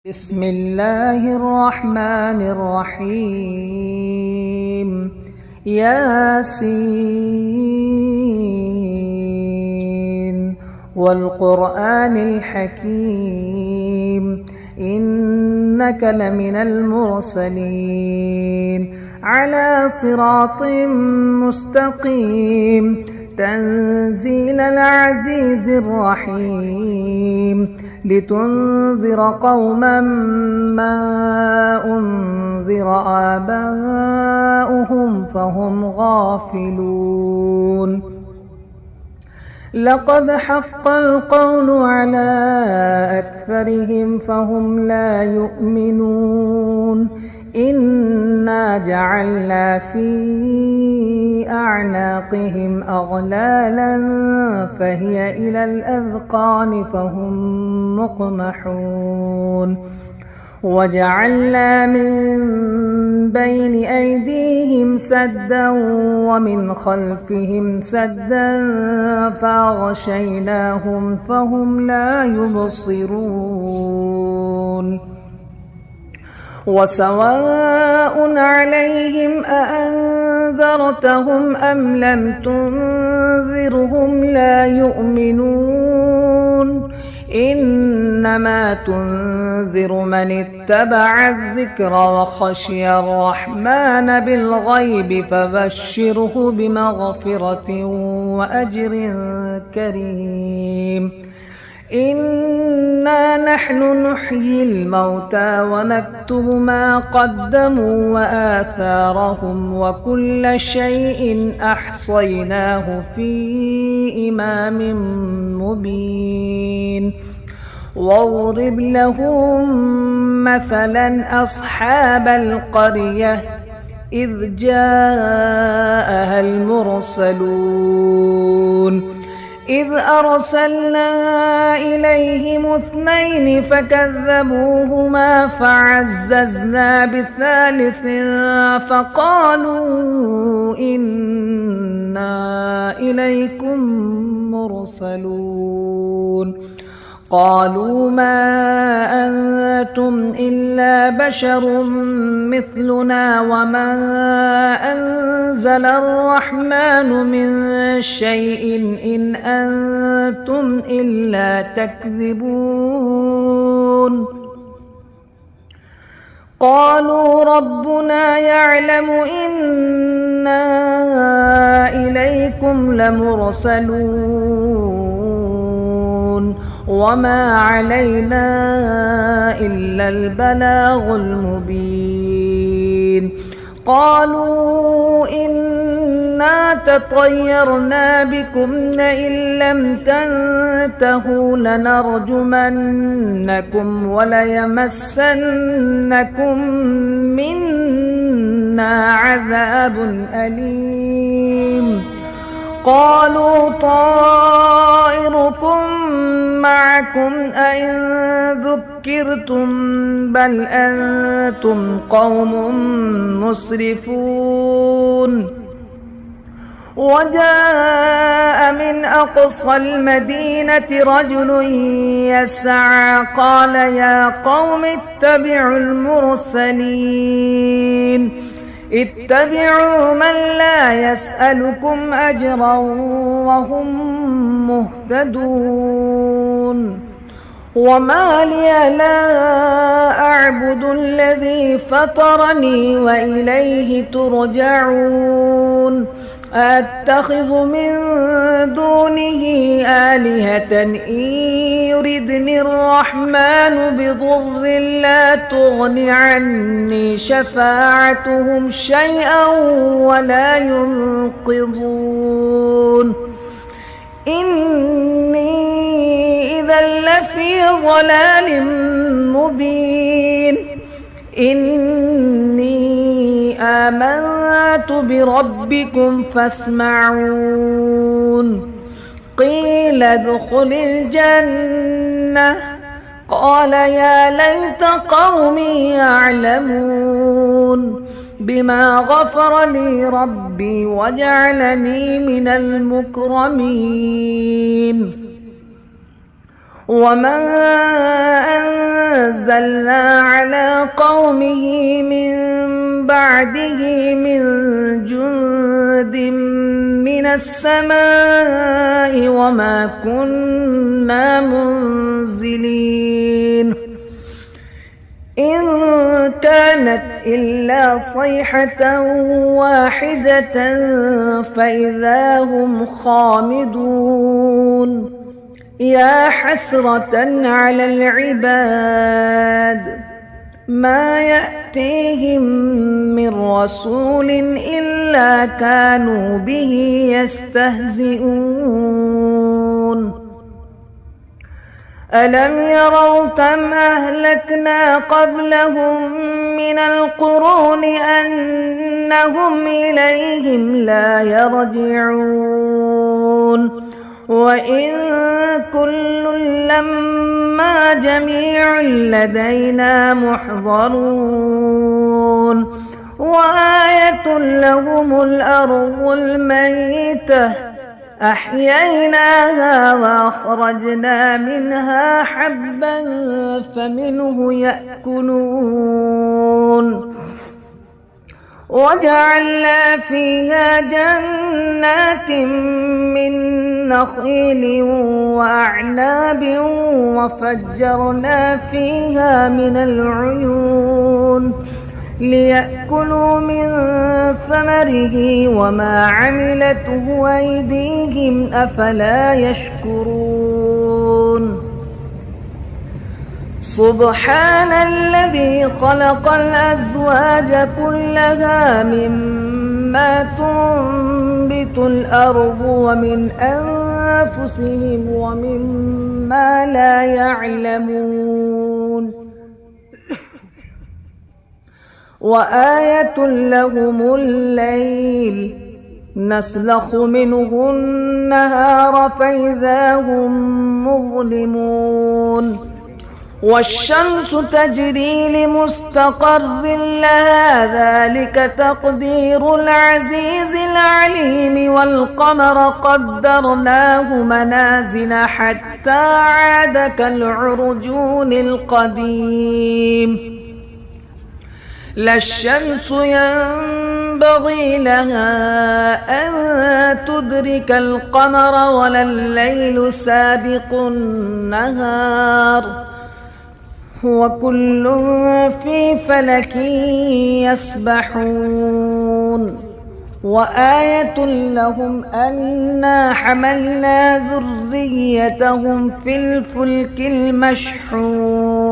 بسم الله الرحمن الرحيم ياسين والقرآن الحكيم إنك لمن المرسلين على صراط مستقيم تنزيل العزيز الرحيم لتنذر قوما ما أنذر آباؤهم فهم غافلون لقد حق القول على أكثرهم فهم لا يؤمنون إنا جعلنا في أعناقهم أغلالا فهي إلى الأذقان فهم مقمحون وجعلنا من بين أيديهم سدا ومن خلفهم سدا فأغشيناهم فهم لا يبصرون وسواء عليهم أأنذرتهم أم لم تنذرهم لا يؤمنون إنما تنذر من اتبع الذكر وخشي الرحمن بالغيب فبشره بمغفرة وأجر كريم إنا نحن نحيي الموتى ونكتب ما قدموا وآثارهم وكل شيء أحصيناه في إمام مبين واضرب لهم مثلا أصحاب القرية إذ جاءها المرسلون إذ أرسلنا إليهم 2 فكذبوهما فعززنا بثالث فقالوا إنا إليكم مرسلون قالوا ما أنتم إلا بشر مثلنا وما أنزل الرحمن من شيء إن أنتم إلا تكذبون قالوا ربنا يعلم إنا إليكم لمرسلون وما علينا إلا البلاغ المبين قالوا إنا تطيرنا بكم لئن لم تنتهوا لنرجمنكم وليمسنكم منا عذاب أليم قالوا طائركم معكم أئن ذكرتم بل أنتم قوم مسرفون وجاء من أقصى المدينة رجل يسعى قال يا قوم اتبعوا المرسلين اتبعوا من لا يسألكم أجرا وهم مهتدون وما لي لا أعبد الذي فطرني وإليه ترجعون أتخذ من دونه آلهة إن يردني الرحمن بضر لا تغن عني شفاعتهم شيئا ولا ينقذون إني إذا لفي ضلال مبين إني آمنت بربكم فاسمعون قيل ادخل الجنة قال يا ليت قومي يعلمون بما غفر لي ربي وجعلني من المكرمين وما أنزلنا على قومه من بعده من جند من السماء وما كنا منزلين إن كانت إلا صيحة واحدة فإذا هم خامدون يا حسرة على العباد ما يأتيهم من رسول إلا كانوا به يستهزئون ألم يروا كم أهلكنا قبلهم من القرون أنهم إليهم لا يرجعون وإن كل لما جميع لدينا محضرون وآية لهم الأرض الميتة أحييناها وأخرجنا منها حبا فمنه يأكلون وجعلنا فيها جنات من نخيل وأعناب وفجرنا فيها من العيون ليأكلوا من ثمره وما عملته أيديهم أفلا يشكرون سبحان الذي خلق الأزواج كلها مما تنبت الأرض ومن أنفسهم ومما لا يعلمون وآية لهم الليل نسلخ منه النهار فإذا هم مظلمون والشمس تجري لمستقر لها ذلك تقدير العزيز العليم والقمر قدرناه منازل حتى عاد كالعرجون القديم لا الشمس ينبغي لها أن تدرك القمر ولا الليل سابق النهار وكل في فلك يسبحون وآية لهم أنا حملنا ذريتهم في الفلك المشحون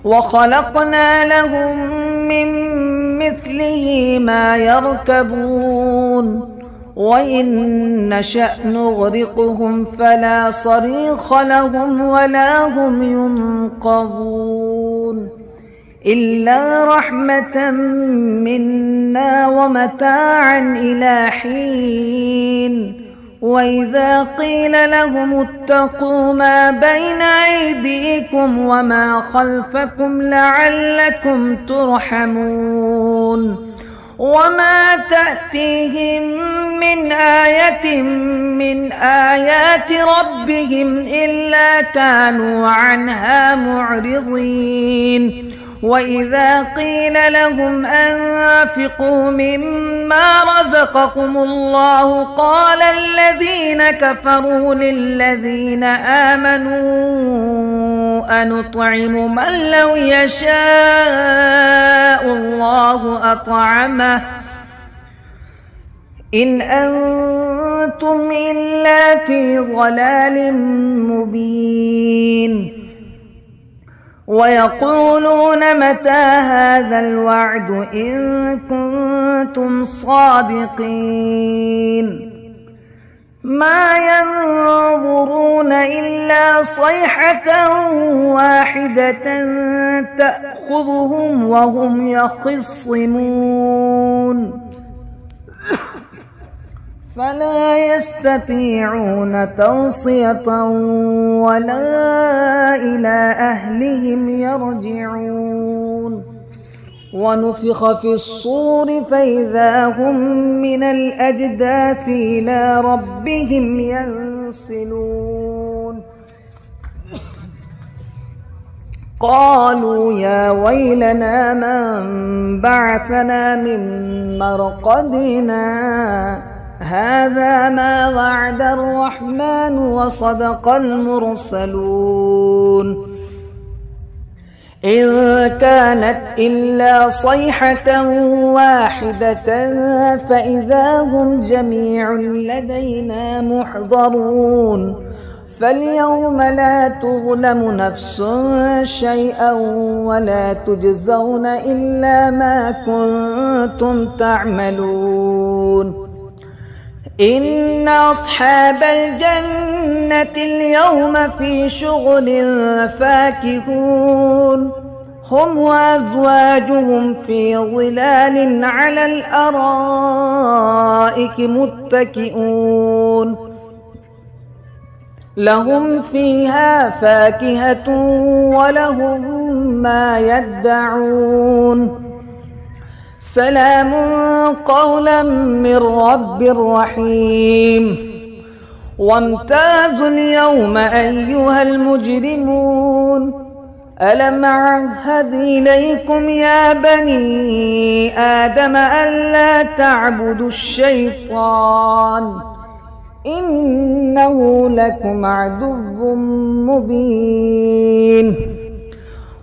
وخلقنا لهم من مثله ما يركبون وإن نشأ نغرقهم فلا صريخ لهم ولا هم ينقذون إلا رحمة منا ومتاعا إلى حين وإذا قيل لهم اتقوا ما بين أيديكم وما خلفكم لعلكم ترحمون وما تأتيهم من آية من آيات ربهم إلا كانوا عنها معرضين وإذا قيل لهم أنفقوا مما رزقكم الله قال الذين كفروا للذين آمنوا أنطعم من لو يشاء الله أطعمه إن أنتم إلا في ضلال مبين ويقولون متى هذا الوعد إن كنتم صادقين ما ينظرون إلا صيحة واحدة تأخذهم وهم يخصمون فلا يستطيعون توصية ولا إلى أهلهم يرجعون ونفخ في الصور فإذا هم من الأجداث إلى ربهم ينسلون قالوا يا ويلنا من بعثنا من مرقدنا هذا ما وعد الرحمن وصدق المرسلون إن كانت إلا صيحة واحدة فإذا هم جميع لدينا محضرون فاليوم لا تظلم نفس شيئا ولا تجزون إلا ما كنتم تعملون إن أصحاب الجنة اليوم في شغل فاكهون هم وأزواجهم في ظلال على الأرائك متكئون لهم فيها فاكهة ولهم ما يدعون سلام قولا من رب رحيم وامتازوا اليوم أيها المجرمون ألم أعهد إليكم يا بني آدم ألا تعبدوا الشيطان إنه لكم عدو مبين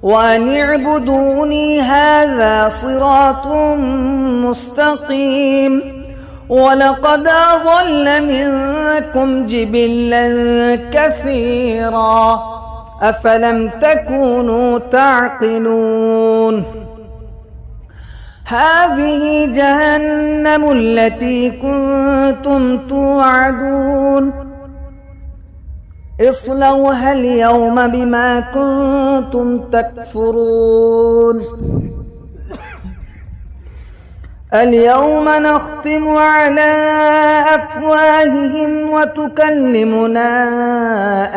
وأن اعبدوني هذا صراط مستقيم ولقد أضل منكم جبلا كثيرا أفلم تكونوا تعقلون هذه جهنم التي كنتم توعدون اصلوها اليوم بما كنتم تكفرون اليوم نختم على أفواههم وتكلمنا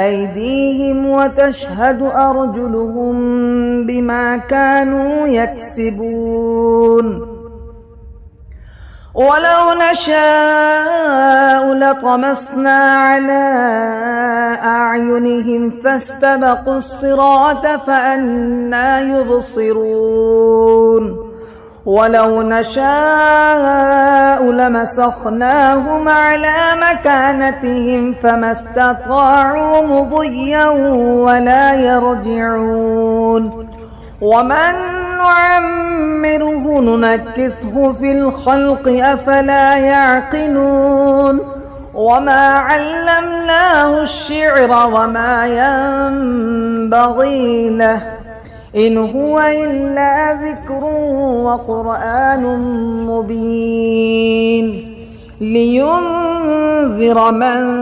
أيديهم وتشهد أرجلهم بما كانوا يكسبون ولو نشاء لطمسنا على أعينهم فاستبقوا الصراط فأنى يبصرون ولو نشاء لمسخناهم على مكانتهم فما استطاعوا مضيا ولا يرجعون ومن نعمره ننكسه في الخلق أفلا يعقلون وما علمناه الشعر وما ينبغي له إن هو إلا ذكر وقرآن مبين لينذر من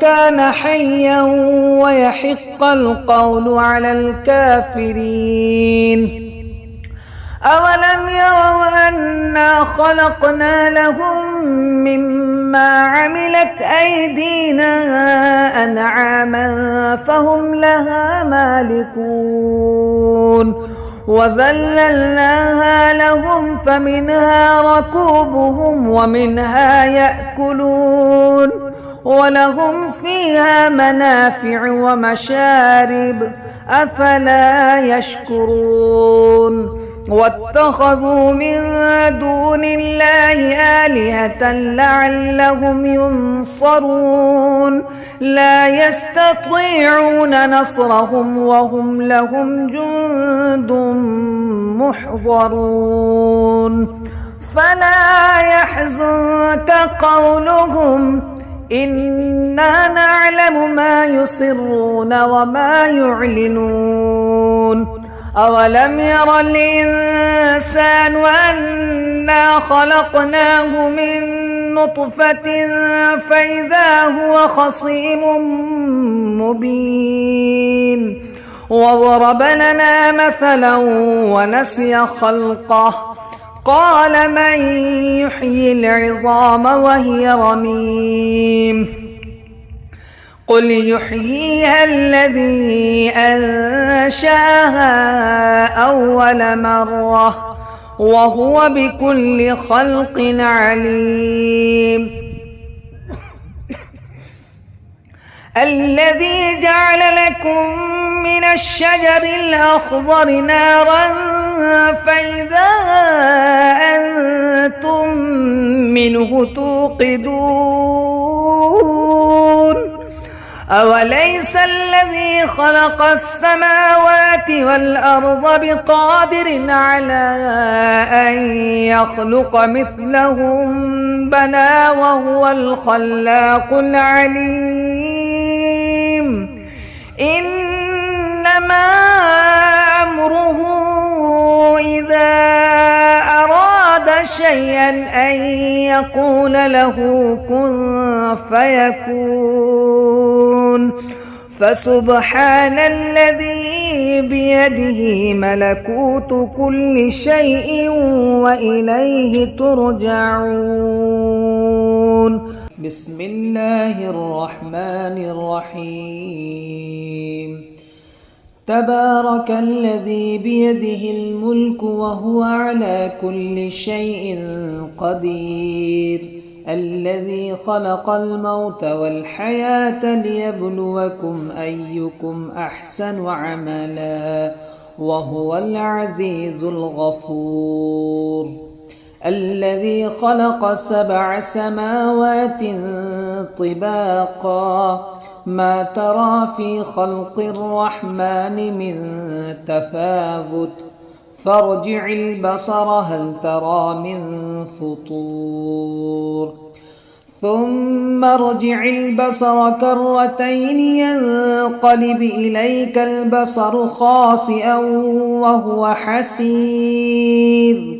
كان حيا ويحق القول على الكافرين أولم يروا أنا خلقنا لهم مما عملت أيدينا أنعاما فهم لها مالكون وذللناها لهم فمنها ركوبهم ومنها يأكلون ولهم فيها منافع ومشارب أفلا يشكرون واتخذوا من دون الله آلهة لعلهم ينصرون لا يستطيعون نصرهم وهم لهم جند محضرون فلا يحزنك قولهم إنا نعلم ما يسرون وما يعلنون أولم ير الإنسان أنا خلقناه من نطفة فإذا هو خصيم مبين وضرب لنا مثلا ونسي خلقه قال من يحيي العظام وهي رميم قل يحييها الذي أنشاها أول مرة وهو بكل خلق عليم الذي جعل لكم من الشجر الأخضر نارا فإذا أنتم منه توقدون أوليس الذي خلق السماوات والأرض بقادر على أن يخلق مثلهم بلى وهو الخلاق العليم إنما أمره إذا أراد شيئا أن يقول له كن فيكون فسبحان الذي بيده ملكوت كل شيء وإليه ترجعون. بسم الله الرحمن الرحيم. تبارك الذي بيده الملك وهو على كل شيء قدير الذي خلق الموت والحياة ليبلوكم أيكم أحسن عملا وهو العزيز الغفور. الذي خلق 7 سماوات طباقا ما ترى في خلق الرحمن من تفاوت فارجع البصر هل ترى من فطور ثم ارجع البصر كرتين ينقلب إليك البصر خاسئا وهو حسير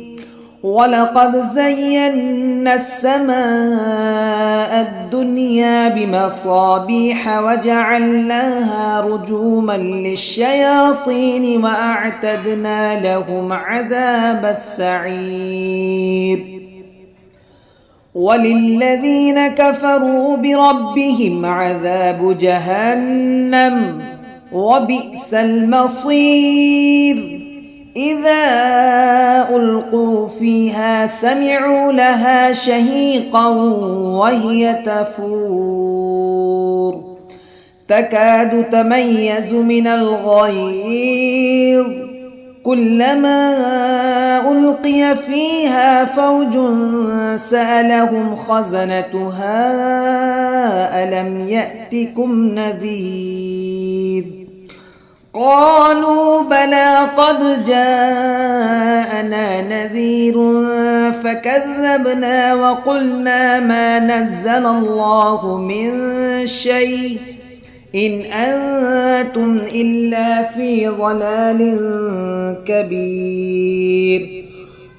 ولقد زينا السماء الدنيا بمصابيح وجعلناها رجوما للشياطين وأعتدنا لهم عذاب السعير. وللذين كفروا بربهم عذاب جهنم وبئس المصير. إذا ألقوا فيها سمعوا لها شهيقا وهي تفور تكاد تميز من الغيظ كلما ألقي فيها فوج سألهم خزنتها ألم يأتكم نذير قالوا بلى قد جاءنا نذير فكذبنا وقلنا ما نزل الله من شيء إن أنتم إلا في ضلال كبير.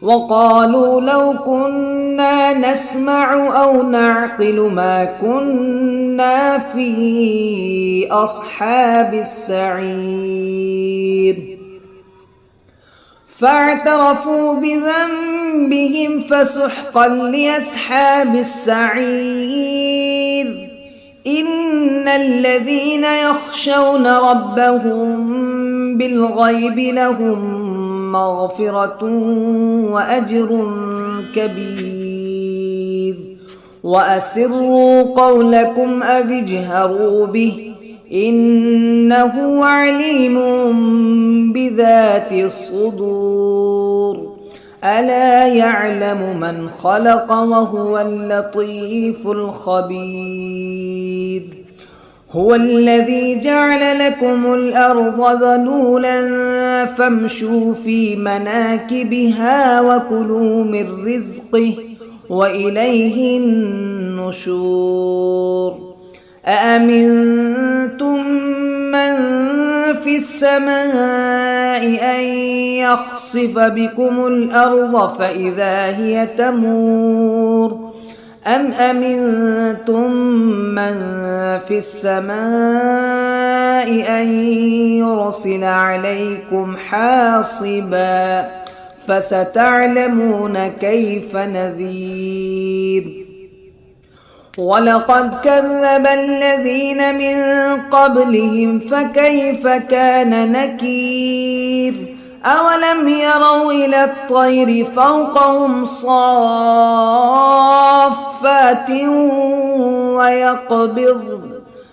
وقالوا لو كنا نسمع أو نعقل ما كنا في أصحاب السعير. فاعترفوا بذنبهم فسحقا لأصحاب السعير. إن الذين يخشون ربهم بالغيب لهم مغفرة وأجر كبير. وأسروا قولكم أو اجهروا به إنه عليم بذات الصدور. ألا يعلم من خلق وهو اللطيف الخبير. هو الذي جعل لكم الأرض ذلولا فامشوا في مناكبها وكلوا من رزقه وإليه النشور. أأمنتم من في السماء أن يخسف بكم الأرض فإذا هي تمور أم أمنتم من في السماء أن يرسل عليكم حاصبا فستعلمون كيف نذير. ولقد كذب الذين من قبلهم فكيف كان نكير. أولم يروا إلى الطير فوقهم صافات ويقبض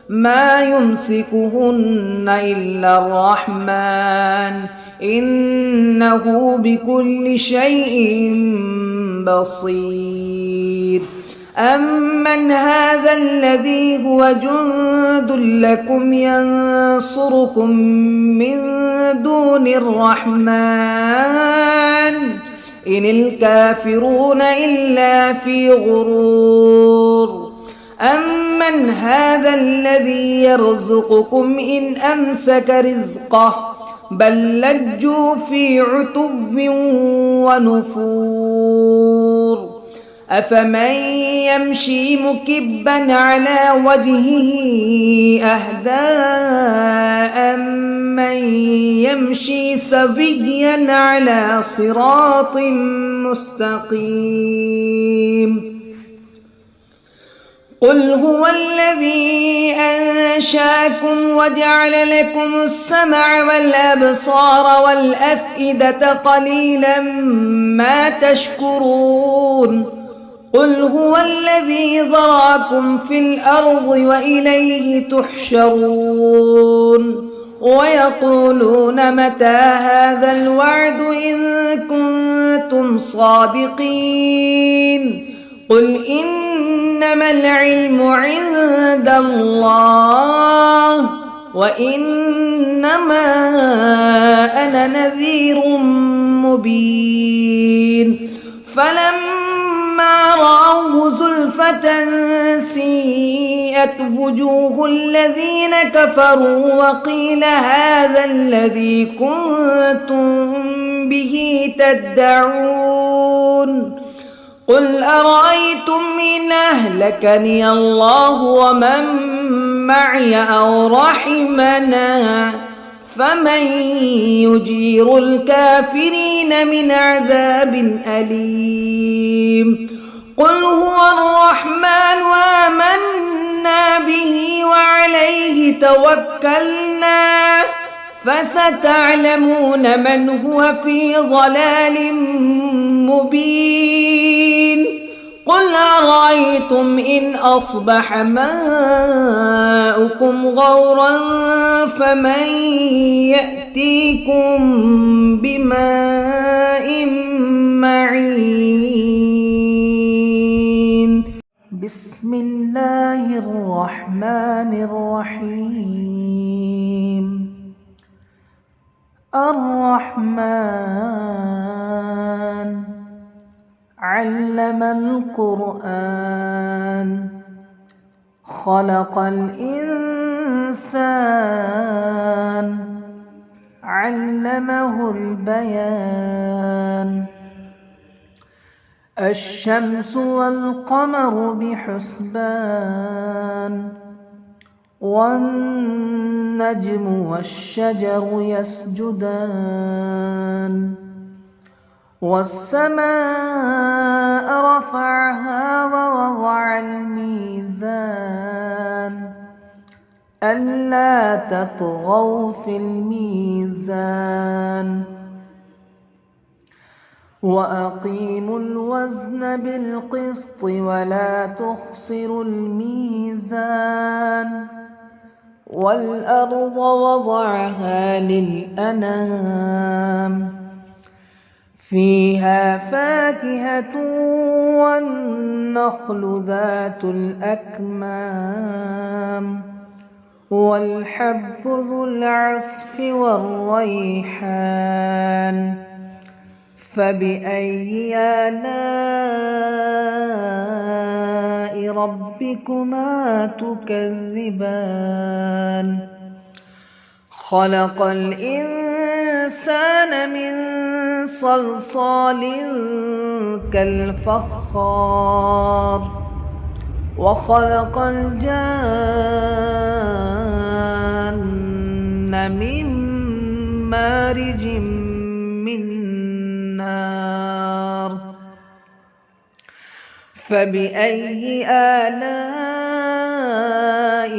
ما يمسكهن إلا الرحمن إنه بكل شيء بصير. أمن هذا الذي هو جند لكم ينصركم من دون الرحمن إن الكافرون إلا في غرور. أمن هذا الذي يرزقكم إن أمسك رزقه بل لجوا في عتو ونفور. أفمن يمشي مكبا على وجهه أهدى أمن يمشي سويا على صراط مستقيم. قل هو الذي أنشأكم وجعل لكم السمع والأبصار والأفئدة قليلا ما تشكرون. قل هو الذي ذرأكم في الأرض وإليه تحشرون. ويقولون متى هذا الوعد إن كنتم صادقين. قل إنما العلم عند الله وإنما أنا نذير مبين. فلما رأوه زلفة سيئت وجوه الذين كفروا وقيل هذا الذي كنتم به تدعون. قل أرأيتم إن أهلكني الله ومن معي أو رحمنا فمن يجير الكافرين من عذاب أليم. قل هو الرحمن وآمنا به وعليه توكلنا فستعلمون من هو في ضلال مبين. قل أرأيتم إن أصبح ماؤكم غورا فمن يأتيكم بماء معين. بسم الله الرحمن الرحيم. الرحمن علم القرآن خلق الإنسان علمه البيان. الشمس والقمر بحسبان والنجم والشجر يسجدان. والسماء رفعها ووضع الميزان ألا تطغوا في الميزان وأقيموا الوزن بالقسط ولا تخسروا الميزان. والأرض وضعها للأنام فيها فاكهة والنخل ذات الأكمام والحب ذو العصف والريحان. فبأي آلاء ربكما تكذبان. خلق الإنسان من صلصال كالفخار وخلق الجان من مارج من نار. فبأي آلاء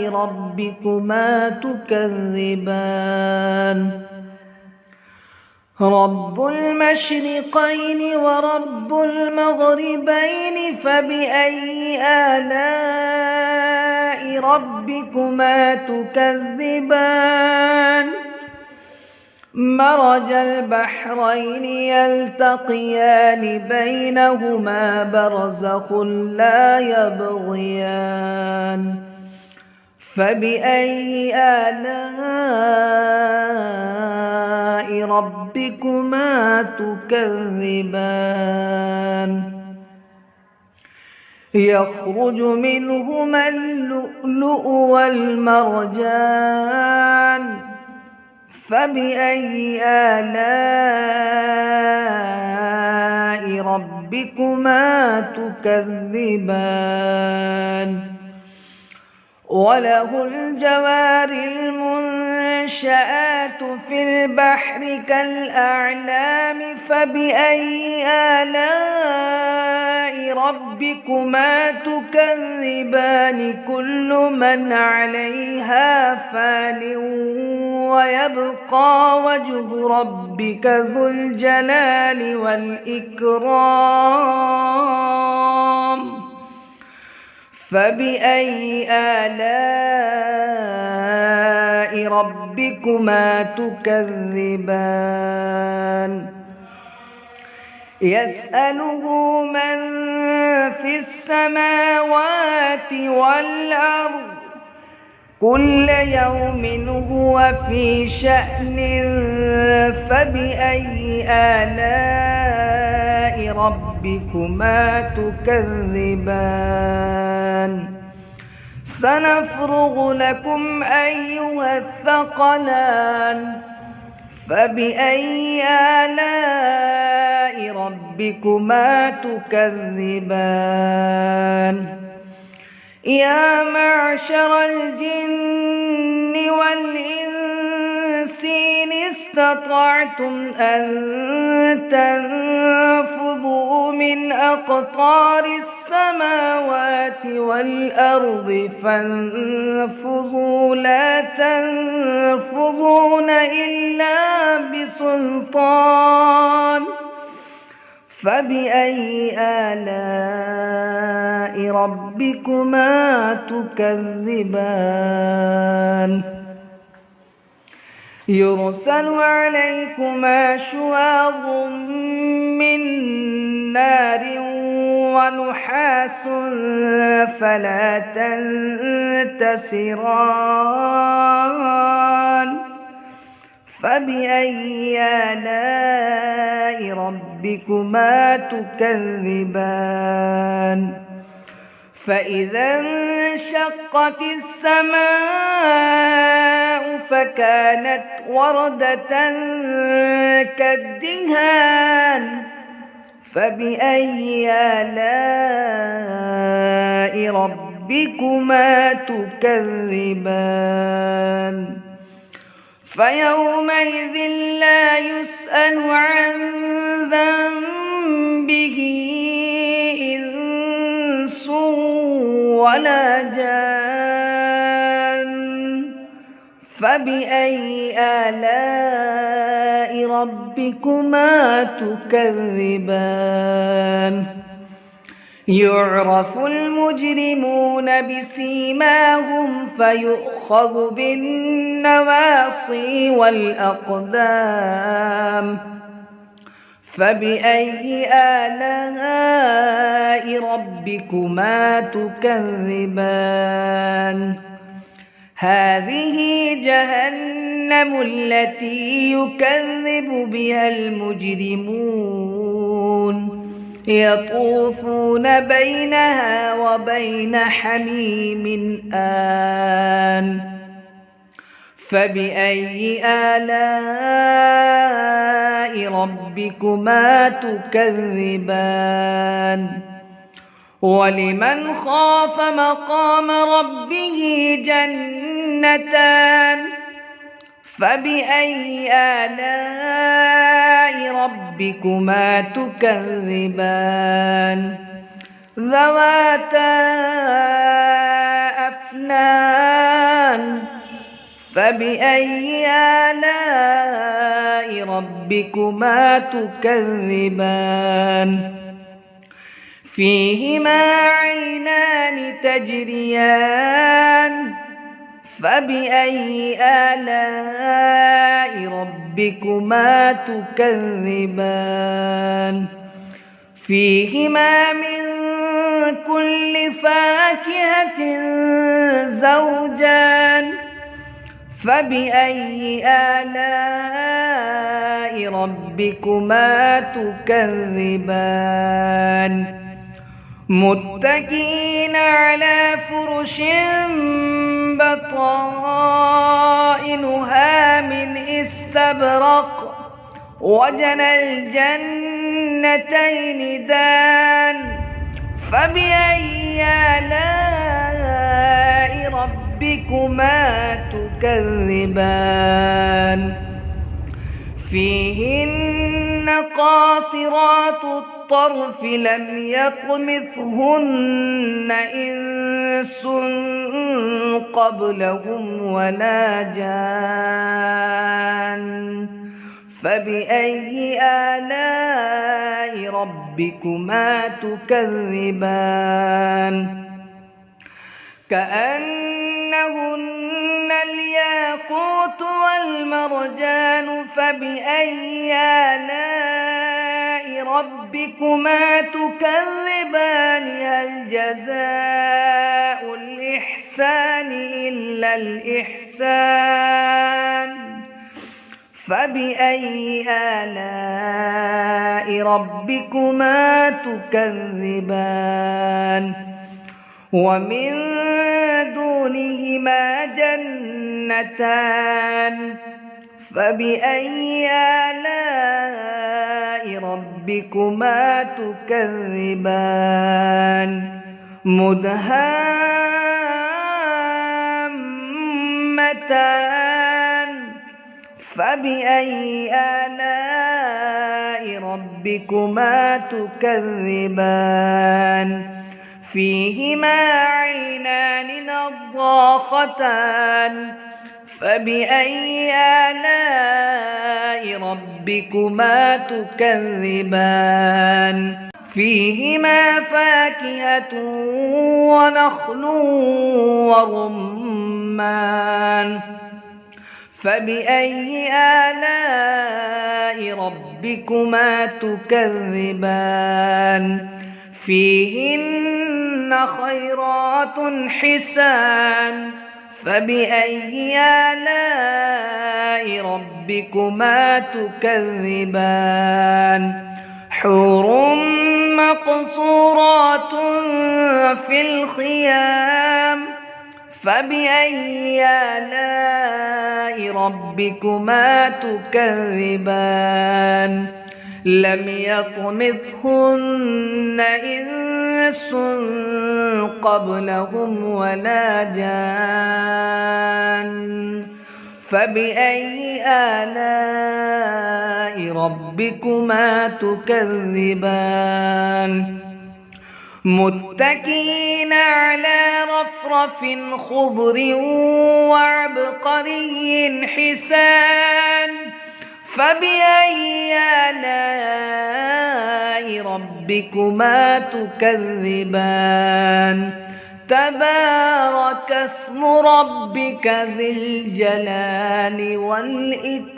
ربكما تكذبان. رب المشرقين ورب المغربين فبأي آلاء ربكما تكذبان مرج البحرين يلتقيان بينهما برزخ لا يبغيان فبأي آلاء ربكما تكذبان يخرج منهما اللؤلؤ والمرجان فبأي آلاء ربكما تكذبان وله الجوار المنشآت في البحر كالأعلام فبأي آلاء ربكما تكذبان كل من عليها فان ويبقى وجه ربك ذو الجلال والإكرام فبأي آلاء ربكما تكذبان يسأله من في السماوات والأرض كل يوم هو في شأن فبأي آلاء ربكما تكذبان سنفرغ لكم أيها الثقلان فبأي آلاء ربكما تكذبان يا معشر الجن والإنس إن استطعتم أن تنفذوا من أقطار السماوات والأرض فانفذوا لا تنفذون إلا بسلطان فبأي آلاء ربكما تكذبان يرسل عليكما شواظ من نار ونحاس فلا تنتصران فبأي آلاء ربكما تكذبان فإذا انشقت السماء فكانت وردة كالدهان فبأي آلاء ربكما تكذبان فيومئذ لا يسأل عن ذنبه إنس ولا جان فبأي آلاء ربكما تكذبان يعرف المجرمون بسيماهم فيؤخذ بالنواصي والأقدام فبأي آلاء ربكما تكذبان هذه جهنم التي يكذب بها المجرمون يطوفون بينها وبين حميم آن فبأي آلاء ربكما تكذبان ولمن خاف مقام ربه جنتان فبأي آلاء ربكما تكذبان ذواتا أفنان فبأي آلاء ربكما تكذبان فيهما عينان تجريان فبأي آلاء ربكما تكذبان فيهما من كل فاكهة زوجان فبأي آلاء ربكما تكذبان متكئين على فرش بطائنها من استبرق وجنى الجنتين دان فبأي آلاء ربكما تكذبان فيهن قاصرات الطرف لم يطمثهن إنس قبلهم ولا جان فبأي آلاء ربكما تكذبان كأنهن الياقوت والمرجان فبأي آلاء ربكما تكذبان هل جزاء الإحسان إلا الإحسان فبأي آلاء ربكما تكذبان ومن دونهما جنتان فبأي آلاء ربكما تكذبان مدهامتان فبأي آلاء ربكما تكذبان فيهما عينان نضاختان فبأي آلاء ربكما تكذبان فيهما فاكهة ونخل ورمان فبأي آلاء ربكما تكذبان فيهن خيرات حسان فبأي آلاء ربكما تكذبان حور مقصورات في الخيام فبأي آلاء ربكما تكذبان لم يطمثهن إنس قبلهم ولا جان فبأي آلاء ربكما تكذبان متكئين على رفرف خضر وعبقري حسان فبأي آلاء ربكما تكذبان تبارك اسم ربك ذي الجلال والإكرام.